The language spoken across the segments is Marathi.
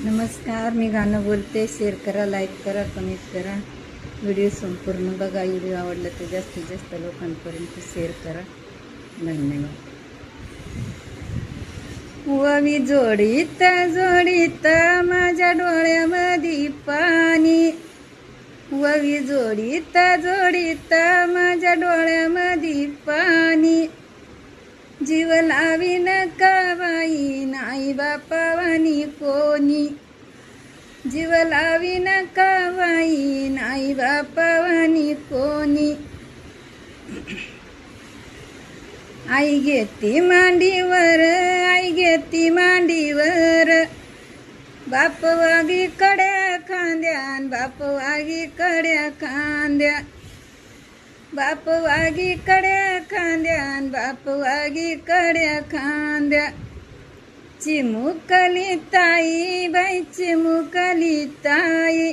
नमस्कार, मी गाणं बोलते. शेअर करा, लाईक करा, कमेंट करा. व्हिडिओ संपूर्ण बघा. व्हिडिओ आवडला तर जास्तीत जास्त लोकांपर्यंत शेअर करा. धन्यवाद. ववी जोडीत जोडीत माझ्या डोळ्यामध्ये पाणी, ववी जोडीत जोडीत माझ्या डोळ्यामध्ये पाणी. जीव लावीन का बाई नाही बापावानी कोणी, जीव लावीन का बाई नाही बापावानी कोणी. आई घेती मांडीवर, आई घेती मांडीवर, बाप वागी कड्या खांद्या, बाप वागी कड्या खांद्या, बाप वागी कड्या खांद्या, बाप वागी कड्या खांद्या. चिमुकली ताई बाई चिमुकली ताई,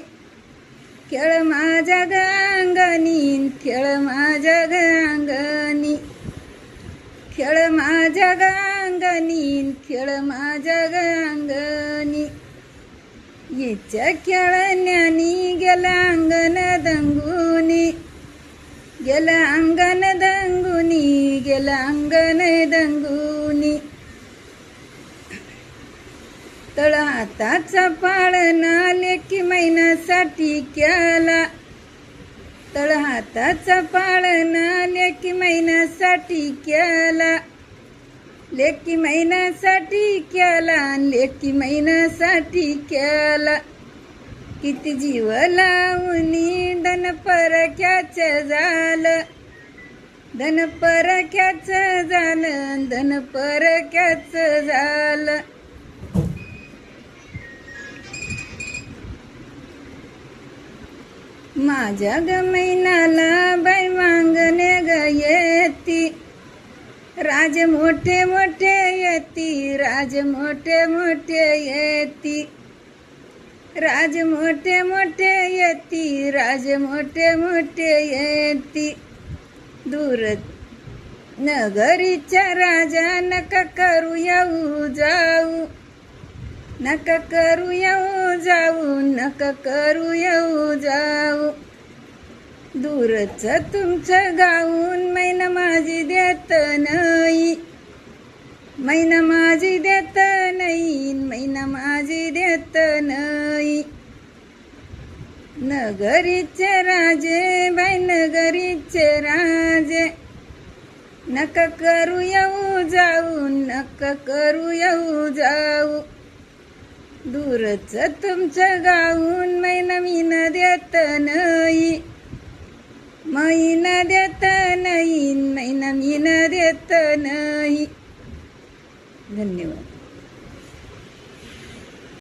खेळ माझ्या गांगणी, खेळ माझ्या गांगणी, खेळ माझ्या गांगणी, खेळ माझ्या गांगणी. हिच्या खेळण्यानी गेला अंगण दंगुनी, गेला अंगण दंगुनी, गेला अंगण दंगुनी. तळ हाताचा पाळणा लेकी महिन्यासाठी केला, तळ हाताचा पाळणा लेकी महिन्यासाठी केला, लेकी महिन्यासाठी केला, लेकी महिन्यासाठी केला. किती जीव लावणी धन परक्याचं झालं, धन परक्याचं झालं, धन परक्याचं झालं. माझ्या ग मैनाला बाई मांगणे ग येती, राज मोठे मोठे येती, राज मोठे मोठे येती, राज मोठे मोठे येती, राज मोठे मोठे येती. दूर नगरीच्या राजा नका करू येऊ जाऊ, नका करू येऊ जाऊ, नका करू येऊ जाऊ. दूरच तुमचं गाऊन मैना माझी देत नाही, मैना माझी देत नाही, मैना माझी देत नाही. नगरीचे राजे बाई नगरीचे राजे, नका करू येऊ जाऊ, नका करू येऊ जाऊ. दूरच तुमचं गाऊन मैना मीन देत नाही, मैना देत नाही, मैना मीन देत नाही. धन्यवाद.